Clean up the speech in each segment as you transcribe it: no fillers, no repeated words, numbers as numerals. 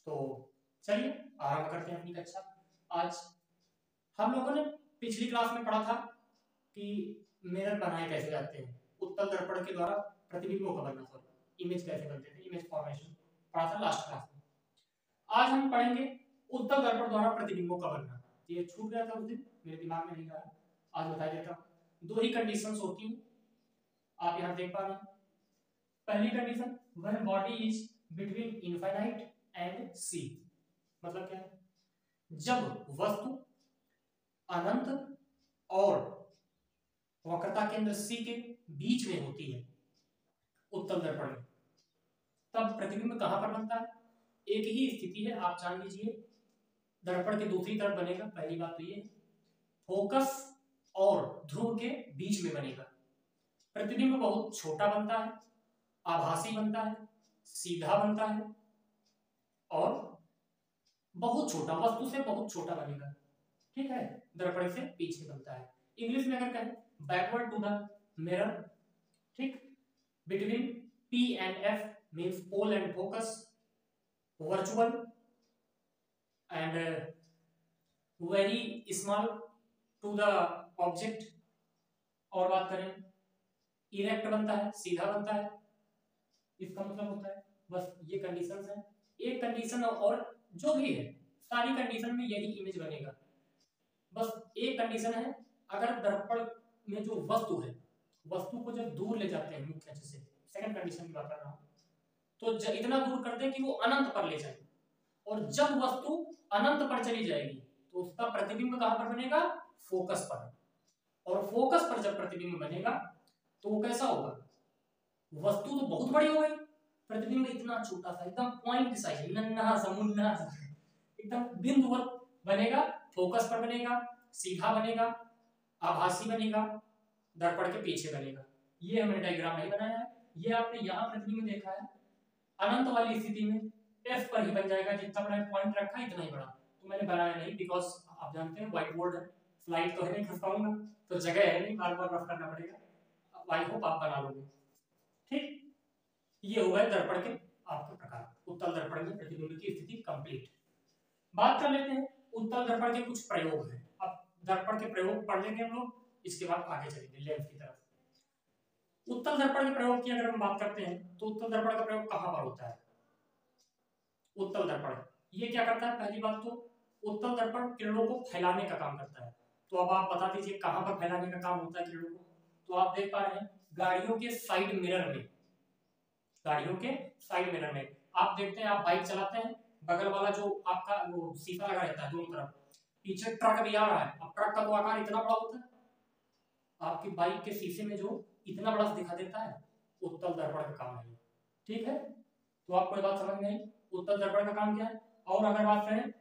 तो चलिए आरंभ करते हैं अपनी कक्षा। आज हम लोगों ने पिछली क्लास में पढ़ा था कि मिरर बनाए कैसे जाते हैं, उत्तल दर्पण के द्वारा प्रतिबिंबों का बनना, सॉरी इमेज कैसे बनते थे, इमेज फॉर्मेशन पढ़ा था लास्ट क्लास में। आज हम पढ़ेंगे उत्तल दर्पण द्वारा प्रतिबिंबों का बनना। ये छूट गया था उस दिन, मेरे दिमाग में नहीं रहा, आज बता देता हूँ। दो ही कंडीशंस होती हैं, आप यहाँ देख पा रहे हैं। पहली condition, when body is between infinite and C, मतलब क्या है, जब वस्तु अनंत और वक्रता केंद्र सी के बीच में होती है उत्तल दर्पण में, तब प्रतिबिंब कहां पर बनता है। एक ही स्थिति है, आप जान लीजिए, दर्पण के दूसरी तरफ बनेगा। पहली बात तो ये फोकस और ध्रुव के बीच में बनेगा। प्रतिबिंब बहुत छोटा बनता है, आभासी बनता है, सीधा बनता है और बहुत छोटा, वस्तु से बहुत छोटा बनेगा। ठीक है, दर्पण से पीछे बनता है। इंग्लिश में अगर कहें, बैकवर्ड टू द मिरर, ठीक, between P and F means pole and focus, virtual and very small to the object। और बात करें, इरेक्ट बनता है, सीधा बनता है। इसका मतलब होता है, बस ये कंडीशंस हैं। एक कंडीशन और जो भी है, सारी कंडीशन में यही इमेज बनेगा। बस एक कंडीशन है, अगर दर्पण में जो वस्तु है, वस्तु को जब दूर ले जाते हैं मुख्य अक्ष से, सेकंड कंडीशन की बात कर रहा हूं, तो इतना दूर कर दें कि वो अनंत पर ले जाए, और जब वस्तु अनंत पर चली जाएगी तो उसका प्रतिबिंब कहां पर बनेगा, फोकस पर। और फोकस पर जब प्रतिबिंब बनेगा तो वो कैसा होगा, वस्तु तो बहुत बड़ी हो गई, प्रतिबिंब इतना छोटा सा, एकदम पॉइंट साइज, नन्हा सा मुन्ना सा, एकदम बिंदुवत बनेगा, फोकस पर बनेगा, सीधा बनेगा, आभासी बनेगा, दर्पण के पीछे बनेगा। ये हमने डायग्राम नहीं बनाया है, ये आपने यहाँ प्रतिबिंब देखा है। अनंत वाली स्थिति में एफ पर ही बन जाएगा, जितना बड़ा पॉइंट रखा है इतना ही बड़ा। तो मैंने बनाया नहीं, बिकॉज आप जानते हैं व्हाइट बोर्ड है, स्लाइड तो है नहीं, खसकाऊंगा तो जगह है नहीं, बार बार रफ करना पड़ेगा। आई होप आप बना लोगे। ठीक, ये हुआ है दर्पण के आपके प्रकार, उत्तल दर्पण में प्रतिबिंब की स्थिति कंप्लीट। बात कर लेते हैं उत्तल दर्पण के कुछ प्रयोग हैं। अब दर्पण के प्रयोग पढ़ लेंगे हम लोग, इसके बाद आगे चलेंगे लेंस की तरफ। उत्तल दर्पण के प्रयोग की अगर हम बात करते हैं तो उत्तल दर्पण का प्रयोग कहां पर होता है। उत्तल दर्पण ये क्या करता है, पहली बात तो उत्तल दर्पण किरणों को फैलाने का काम करता है। तो अब आप बता दीजिए कहां पर फैलाने का काम होता है किरणों को। तो आप देख पा रहे हैं गाड़ियों के साइड मिरर में, गाड़ियों के साइड मिरर में आप देखते हैं, आप बाइक चलाते हैं, बगल वाला जो आपका वो शीशा लगा रहता है दोनों तरफ, पीछे ट्रक भी आ रहा है। अब ट्रक का तो आकार इतना बड़ा होता है, आपकी बाइक के शीशे में जो इतना बड़ा दिखा देता है, उत्तल दर्पण का काम है। ठीक है, तो आपको ये बात समझ में आई, उत्तल दर्पण का काम क्या है। और अगर बात करें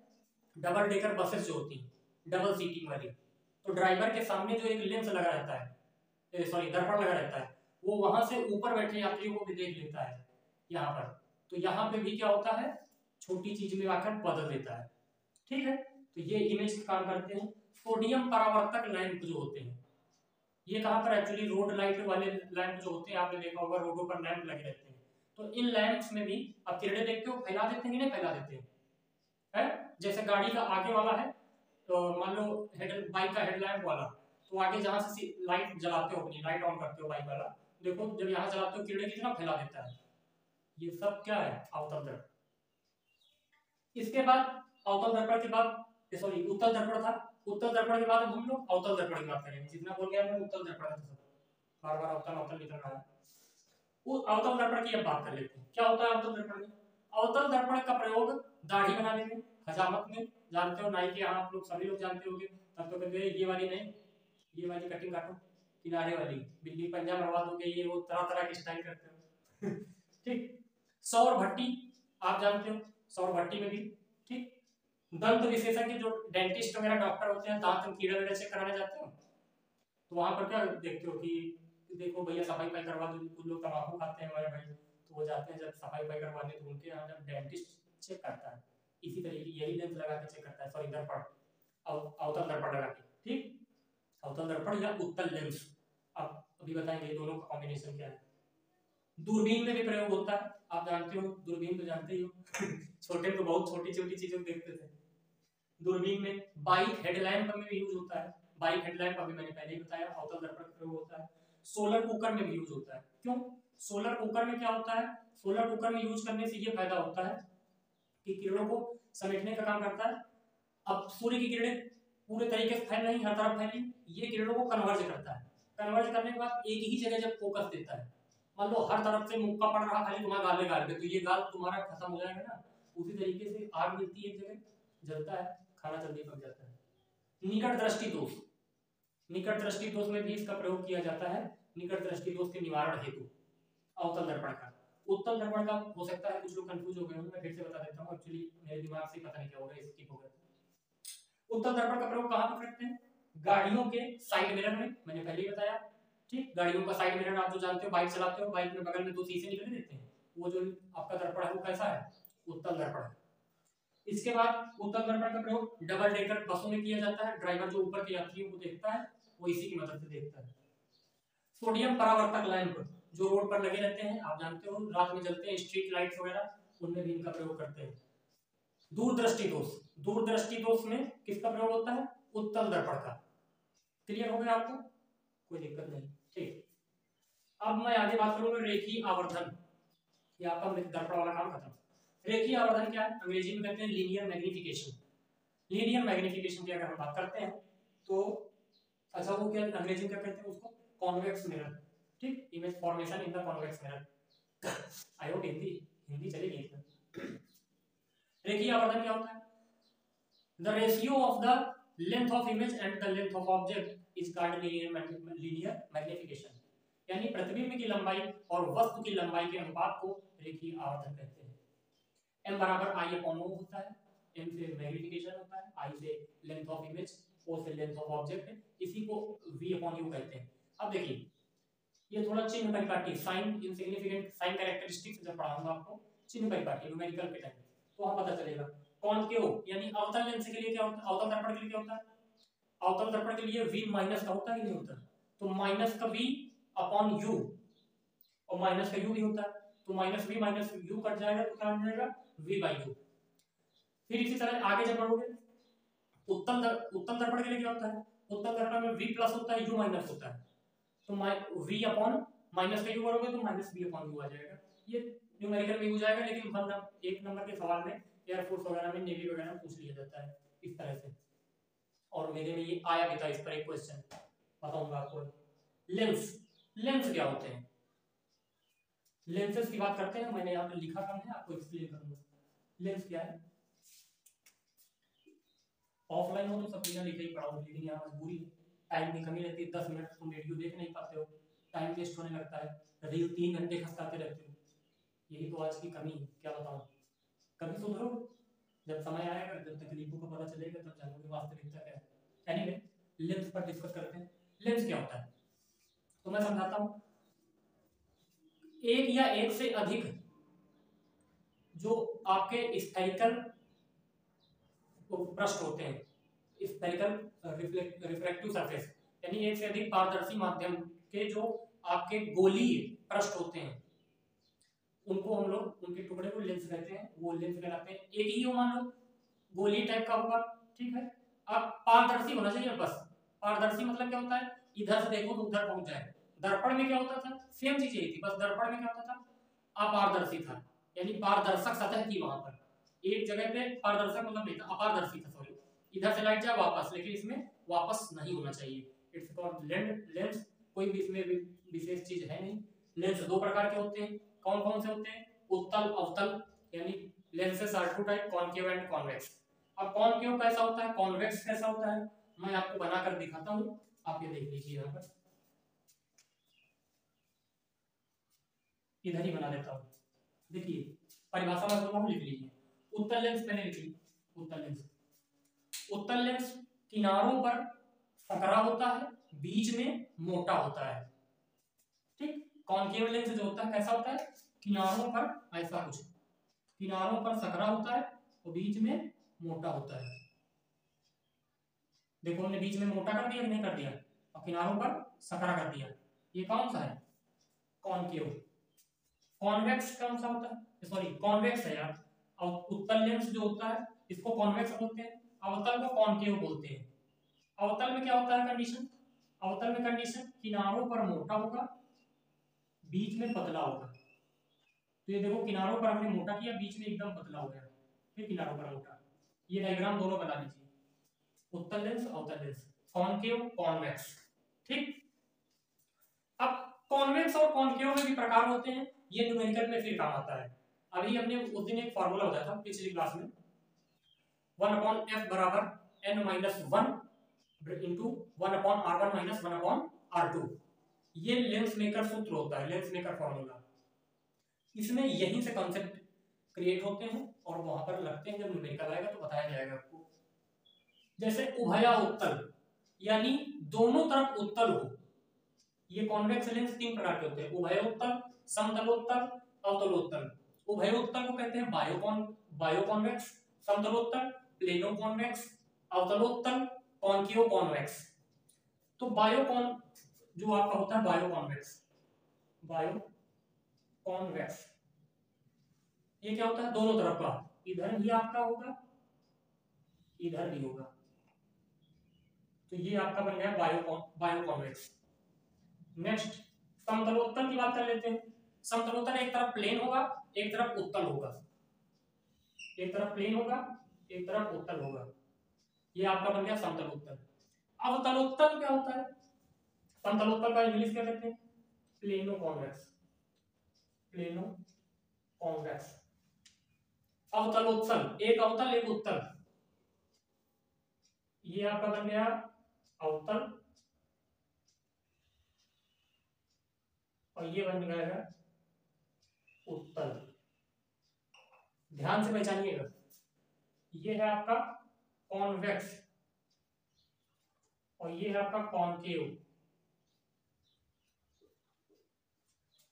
डबल डेकर बसेस जो होती हैं, डबल सीटिंग वाली, तो ड्राइवर के सामने जो एक लेंस लगा रहता है, सॉरी दर्पण लगा रहता है, वो वहां से ऊपर बैठे यात्रियों को भी देख लेता है यहाँ पर। तो यहाँ पे भी क्या होता है, छोटी चीज में आकर बदल देता है। ठीक है, तो ये इमेज का काम करते हैं। सोडियम परावर्तक लैंप जो होते हैं, ये कहाँ पर एक्चुअली रोड लाइट वाले लैंप जो होते हैं, आपने देखा होगा रोडों पर लैंप लगे रहते हैं। तो इन लैंप्स में भी आप किरणें देखते हो, फैला देते हैं कि नहीं फैला देते हैं, है? जैसे गाड़ी का आगे वाला है, तो मान लो हेड बाइक का हेडलैम्प वाला, तो आगे जहां से लाइट जलाते हो, अपनी लाइट ऑन करते हो बाइक वाला, देखो जब यहाँ जलाते हो किरणें कितना फैला देता है। ये सब क्या है, अवतल दर्पण। इसके बाद अवतल दर्पण के बाद, सॉरी उत्तल दर्पण था, उत्तल दर्पण के बाद अब हम लोग अवतल दर्पण की बात करेंगे। जितना बोल गया मैं उत्तल दर्पण का, बार बार अवतल अवतल निकल रहा है। वो अवतल दर्पण की अब बात कर लेते हैं, क्या होता है अवतल दर्पण में। अवतल दर्पण का प्रयोग दाढ़ी बनाने में, हजामत में, जानते हो नाई के यहाँ आप लोग सभी लोग जानते होंगे, तब तो कहते हैं ये वाली नहीं, ये वाली कटिंग काटो, किनारे वाली, बिल्ली पंजा मरवा दोगे, ये वो तरह तरह के स्टाइल करते हो। ठीक, सौर भट्टी आप जानते हो, सौर भट्टी में भी, ठीक, दंत विशेषज्ञ जो डेंटिस्ट वगैरह डॉक्टर होते हैं, दांत कीड़ा वीड़ा चेक कराने जाते हो, तो वहां पर क्या देखते हो कि देखो भैया सफाई पाई करवा दो, कुछ लोग तंबाकू खाते हैं हमारे भाई, तो वो जाते हैं जब सफाई पाई करवाने, तो उनके यहाँ जब डेंटिस्ट चेक करता है, इसी तरीके यही लेंस लगा के चेक करता है, सॉरी दर्पण, अवतल दर्पण लगा के। ठीक, अवतल दर्पण या उत्तल लेंस, अब अभी बताएंगे दोनों का कॉम्बिनेशन क्या है। दूरबीन में भी प्रयोग होता है, आप जानते हो दूरबीन तो जानते ही हो। छोटे में तो बहुत छोटी छोटी चीजों को देखते थे। दूरबीन में बाइक हेडलैम्प में भी यूज होता है। बाइक हेडलैम्प अभी मैंने पहले ही बताया, अवतल दर्पण का प्रयोग होता है। सोलर कुकर में भी यूज होता है। क्यों? सोलर कुकर में क्या होता है, सोलर कुकर में यूज करने से ये फायदा होता है कि किरणों को समेटने का काम करता है। अब सूर्य की किरणें पूरे तरीके से फैल रही, हर तरफ फैली, ये किरणों को कन्वर्ज करता है। कन्वर्ज करने के बाद एक ही जगह जब फोकस देता है, मान लो हर तरफ से मुक्का पड़ रहा खाली तुम्हारा गाल में गाल पे, तो ये गाल तुम्हारा खत्म हो जाएगा ना। उसी तरीके से आग मिलती है एक जगह, जलता है, खाना जल्दी पक जाता है। निकट दृष्टि दोष, निकट दृष्टि दोष में भी इसका प्रयोग किया जाता है, निकट दृष्टि दोष के निवारण हेतु अवतल दर्पण का। उत्तल दर्पण का हो सकता है कुछ लोग कंफ्यूज हो गए होंगे, मैं फिर से बता देता हूँ, एक्चुअली मेरे दिमाग से पता नहीं क्या हो गया, स्किप हो गया। उत्तल दर्पण का प्रयोग कहाँ पर करते हैं? गाड़ियों के साइड मिरर में, मैंने पहले ही बताया। ठीक, गाड़ियों का साइड मिरर आप जो जानते हो, बाइक चलाते हो, बाइक में बगल में दो शीशे निकल देते हैं, वो जो आपका दर्पण है वो कैसा है? उत्तल दर्पण है। इसके बाद उत्तल दर्पण का प्रयोग डबल डेकर बसों में किया जाता है। ड्राइवर जो ऊपर के यात्रियों को देखता है वो इसी की मदद से देखता है। सोडियम परावर्तक लैंप जो रोड पर लगे रहते हैं, आप जानते हो, रात में जलते हैं, स्ट्रीट लाइट्स वगैरह, उनमें भी इनका प्रयोग करते हैं। दूरदृष्टि दोष, दूरदृष्टि दोष में किसका प्रयोग होता है? उत्तल दर्पण का। क्लियर हो गया आपको? कोई दिक्कत नहीं। ठीक, अब मैं आगे बात करूंगा रेखीय आवर्धन। ये आपका दर्पण वाला काम खत्म। रेखीय आवर्धन क्या है? अंग्रेजी में कहते हैं लीनियर मैग्निफिकेशन। लीनियर मैग्निफिकेशन की अगर हम बात करते हैं तो अच्छा, वो क्या अंग्रेजी में क्या कहते हैं उसको? Convex mirror. ठीक, image formation in the convex mirror. I hope Hindi चलेगी इसमें। रेखीय आवर्धन क्या होता है? The ratio of the length of image and the length of object is called linear magnification. यानी प्रतिबिंब की लंबाई और वस्तु की लंबाई के अनुपात को रेखीय आवर्धन कहते हैं। m बराबर i अपॉन o होता है। m से मैग्निफिकेशन होता है, i से लेंथ ऑफ इमेज, o से लेंथ ऑफ ऑब्जेक्ट, इसी को v अपॉन u कहते हैं। अब देखिए, ये थोड़ा चिन्ह परिपाटी, साइन इनसिग्निफिकेंट साइन कैरेक्टरिस्टिक्स जब पढ़ाऊंगा आपको, चिन्ह परिपाटी न्यूमेरिकल के टाइम, तो वहां पता चलेगा। कॉनकेव यानी अवतल लेंस के लिए क्या होता है? अवतल दर्पण के लिए क्या होता है? अवतल दर्पण के लिए v माइनस का होता है कि नहीं होता? तो माइनस का v अपॉन u, और माइनस का u भी होता है, तो minus v minus u cut जाएगा तो क्या हो जाएगा? v by u। फिर इसी तरह आगे जब बढ़ोगे, उत्तल दर्पण के लिए क्या होता है? उत्तल दर्पण में v प्लस होता है, u माइनस होता है, तो v अपॉन माइनस का u करोगे तो माइनस v अपॉन u आ जाएगा। ये न्यूमेरिकल में यूज आएगा, लेकिन एक नंबर के सवाल में एयरफोर्स वगैरह में, नेवी वगैरह में पूछ लिया जाता है इस तरह से, और मेरे में ये आया भी था, इस पर एक क्वेश्चन बताऊंगा आपको। लेंस, लेंस क्या होते हैं? लेंसेस की बात करते हैं, मैंने यहाँ पे लिखा कम है, आपको एक्सप्लेन करूंगा। लेंस क्या है? ऑफलाइन हो तो सब बिना लिखे ही पढ़ाऊंगा, लेकिन यहाँ मजबूरी है, टाइम की कमी रहती है, 10 मिनट तुम वीडियो देख नहीं पाते हो, टाइम वेस्ट होने लगता है, रील 3 घंटे खसकाते रहते हो, यही तो आज की कमी है, क्या बताऊं। कभी सुधरो, जब समय आएगा, जब तकलीफों को पता चलेगा, तब जानोगे वास्तविकता क्या है। एनीवे, लेंस पर डिस्कस करते हैं। लेंस क्या होता है तो मैं समझाता हूं। एक या एक से अधिक जो आपके स्फेरिकल पृष्ठ होते हैं, स्फेरिकल रिफ्रैक्टिव सरफेस, यानी एक से अधिक पारदर्शी माध्यम के जो आपके गोलीय पृष्ठ होते हैं, उनको हम लोग, उनके टुकड़े को लेंस कहते हैं, वो लेंस कहलाते हैं। एक ही हो, मान लो गोली टाइप का होगा, ठीक है। अब पारदर्शी होना चाहिए, बस। पारदर्शी मतलब क्या होता है? इधर से देखो तो उधर पहुंच जाए। दर्पण में क्या होता था? सेम चीज यही थी, बस दर्पण में क्या होता था? अपारदर्शी था, यानी पारदर्शक सतह थी वहां पर, एक जगह पे पारदर्शक मतलब नहीं था, अपारदर्शी था, सॉरी। इधर से लाइट जाए वापस, लेकिन इसमें वापस नहीं होना चाहिए, इट्स कॉल्ड लेंस। कोई भी इसमें विशेष चीज है नहीं। लेंस दो प्रकार के होते हैं, कौन कौन से होते हैं? उत्तल अवतल, यानी lenses are two type, concave and convex. अब कॉनकेव कैसा होता है, कॉन्वेक्स कैसा होता है, मैं आपको बनाकर दिखाता हूं, आप ये देख लीजिए। यहाँ पर इधर ही बना देता हूं, देखिए परिभाषा में बोल रहा हूं, लिख लीजिए। उत्तल लेंस मैंने लिख ली, उत्तल लेंस, उत्तल लेंस किनारों पर सकरा होता है, बीच में मोटा होता है, ठीक। कॉनकेव लेंस जो होता है कैसा होता है? किनारों पर ऐसा कुछ, किनारों पर सकरा होता है और बीच में मोटा होता है। देखो हमने बीच में मोटा कर दिया कि नहीं कर दिया, और किनारों पर सकरा कर दिया। ये कौन सा है? कॉनकेव। कॉन्वेक्स कौन सा होता है? सॉरी, कॉन्वेक्स है यार, और उत्तल लेंस जो होता है इसको कॉन्वेक्स बोलते हैं, अवतल को कॉनकेव बोलते हैं। अवतल में क्या होता है कंडीशन, अवतल में कंडीशन किनारों पर मोटा होगा, बीच में पतला होगा। तो ये देखो किनारों पर हमने मोटा किया, बीच में एकदम पतला हो गया, फिर किनारों पर मोटा। ये डायग्राम दोनों बना लीजिए, उत्तल लेंस अवतल लेंस, कॉनकेव कॉन्वेक्स। ठीक, अब कॉन्वेक्स और कॉनकेव में भी प्रकार होते हैं, ये न्यूमेरिकल में फिर काम आता है। अभी हमने उस दिन एक फार्मूला बताया था पिछली क्लास में, 1/f बराबर n-1 into 1/r1 minus 1/r2। ये लेंस मेकर सूत्र होता है, लेंस मेकर फार्मूला। इसमें यहीं से कॉन्सेप्ट क्रिएट होते हैं और वहां पर लगते हैं, जब न्यूमेरिकल आएगा तो बताया जाएगा आपको। जैसे उभया उत्तल, यानी दोनों तरफ उत्तल हो। ये कॉन्वेक्स लेंस तीन प्रकार के होते हैं, उभयोत्तल, समतलोत्तल, अवतलोत्तल। उभयोत्तल को कहते हैं बायोकॉन्वेक्स, समतलोत्तल प्लेनोकॉन्वेक्स, अवतलोत्तल कॉनकेव कॉन्वेक्स। तो बायोकॉन जो आपका होता है बायोकॉन्वेक्स, बायोकॉन्वेक्स ये क्या होता है, दोनों तरफ का, इधर भी आपका होगा इधर भी होगा, तो ये आपका बन गया बायोकॉन्वेक्स। नेक्स्ट समतलोत्तल की बात कर लेते हैं। समतलोत्तल एक तरफ प्लेन होगा, एक तरफ उत्तल होगा, एक तरफ प्लेन होगा, एक तरफ उत्तल होगा, ये आपका बन गया समतलोत्तल। अवतलोत्तल क्या होता है, समतलोत्तल का इंग्लिश क्या कहते हैं, प्लेनोकॉन्वेक्स, प्लेनोकॉन्वेक्स। अवतलोत्तल एक अवतल एक उत्तल, ये आपका बन गया अवतल और ये बन गया उत्तल। ध्यान से पहचानिएगा, ये है आपका कॉन्वेक्स और ये है आपका कॉनकेव।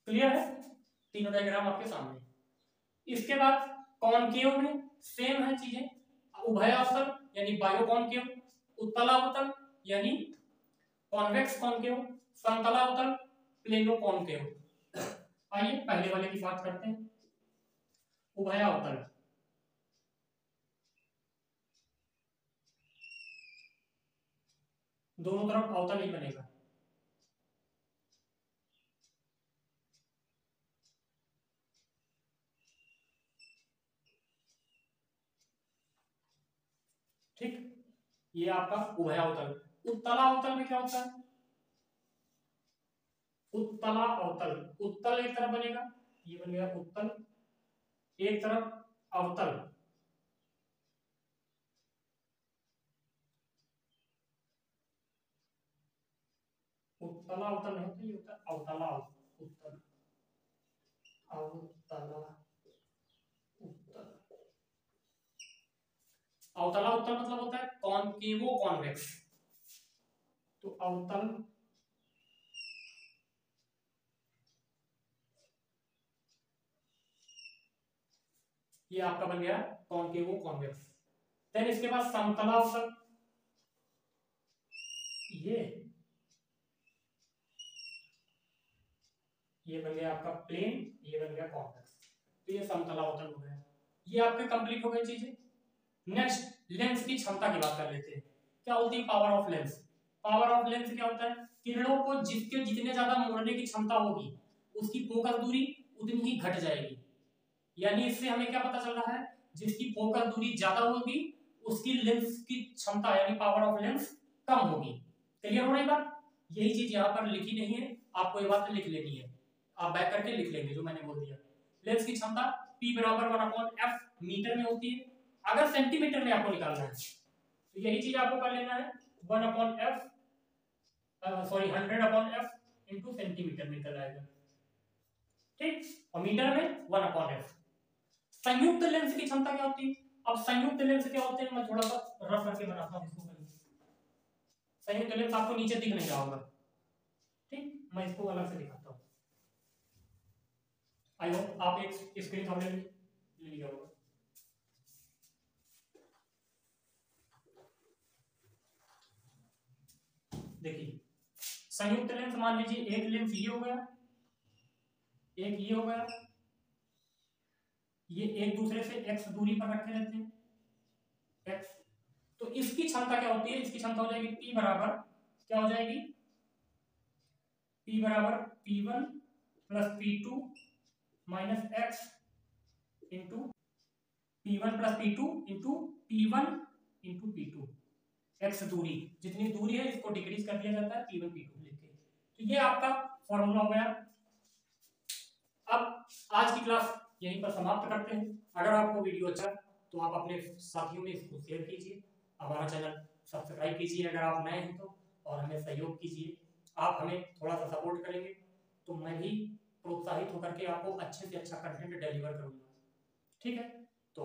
क्लियर है, तीनों डायग्राम आपके सामने। इसके बाद कॉनकेव में सेम है चीजें, उभयावतल यानी बायोकॉनकेव, उत्तलावतल यानी कॉन्वेक्स कॉनकेव, समतलावतल प्लेनोकॉनकेव। आइए पहले वाले की बात करते हैं, उभयावतल। दोनों तरफ अवतल ही बनेगा। ठीक, ये आपका उभयावतल। उत्तलावतल में क्या होता है, उत्तला अवतल, उत्तल एक तरफ बनेगा, ये बन गया उत्तल, एक तरफ अवतल, उत्तला अवतल नहीं होता, ये होता है अवतला उत्तल, अवतला उत्तल। अवतला उत्तल मतलब होता है कॉनकेवो कॉन्वेक्स। तो अवतल ये आपका बन गया कॉनकेवो कॉन्वेक्स। देन इसके बाद समतला अवतल, ये बन गया आपका प्लेन, ये बन गया कॉन्वेक्स। तो ये समतला अवतल हो गया। ये आपके कंप्लीट हो गई चीजें। नेक्स्ट लेंस की क्षमता की बात कर लेते हैं। क्या होती है power of lens, power of lens क्या होता है, किरणों को जिसके जितने ज्यादा मोड़ने की क्षमता होगी उसकी फोकस दूरी उतनी ही घट जाएगी। यानी इससे हमें क्या पता चल रहा है, जिसकी फोकस दूरी ज्यादा होगी उसकी लेंस की क्षमता यानी पावर ऑफ लेंस कम होगी। क्लियर हो रही बात, यही चीज यहाँ पर लिखी नहीं है, आपको ये बात लिख लेनी है, आप बैक करके लिख लेंगे जो मैंने बोल दिया। लेंस की क्षमता P बराबर 1/f मीटर में होती है, अगर सेंटीमीटर में आपको निकालना है तो यही चीज आपको कर लेना है 1/f sorry 100/f into centimetre में निकल आएगा। ठीक, और मीटर में 1/f। संयुक्त लेंस की क्षमता क्या होती है, अब संयुक्त लेंस क्या होते हैं, मैं थोड़ा सा रफ करके बनाता हूं इसको। संयुक्त लेंस आपको नीचे दिख नहीं रहा होगा, ठीक, मैं इसको अलग से दिखाता हूं। आई होप आप एक स्क्रीनशॉट ले लिया होगा। देखिए संयुक्त लेंस मान लीजिए एक लेंस ये हो गया, एक ये हो गया, ये एक दूसरे से x दूरी पर रखे रहते हैं x। तो इसकी क्षमता क्या होती है, इसकी क्षमता हो जाएगी P बराबर क्या हो जाएगी, P बराबर P1 plus P2 minus x into P1 plus P2 into P1 into P2। x दूरी, जितनी दूरी है इसको डिक्रीज कर दिया जाता है P1 P2 लिख के। तो ये आपका फॉर्मूला हो गया। अब आज की क्लास यहीं पर समाप्त करते हैं। अगर आपको वीडियो अच्छा तो आप अपने साथियों में इसको शेयर कीजिए, हमारा चैनल सब्सक्राइब कीजिए अगर आप नए हैं तो, और हमें सहयोग कीजिए। आप हमें थोड़ा सा सपोर्ट करेंगे तो मैं भी प्रोत्साहित होकर के आपको अच्छे से अच्छा कंटेंट डिलीवर करूंगा। ठीक है, तो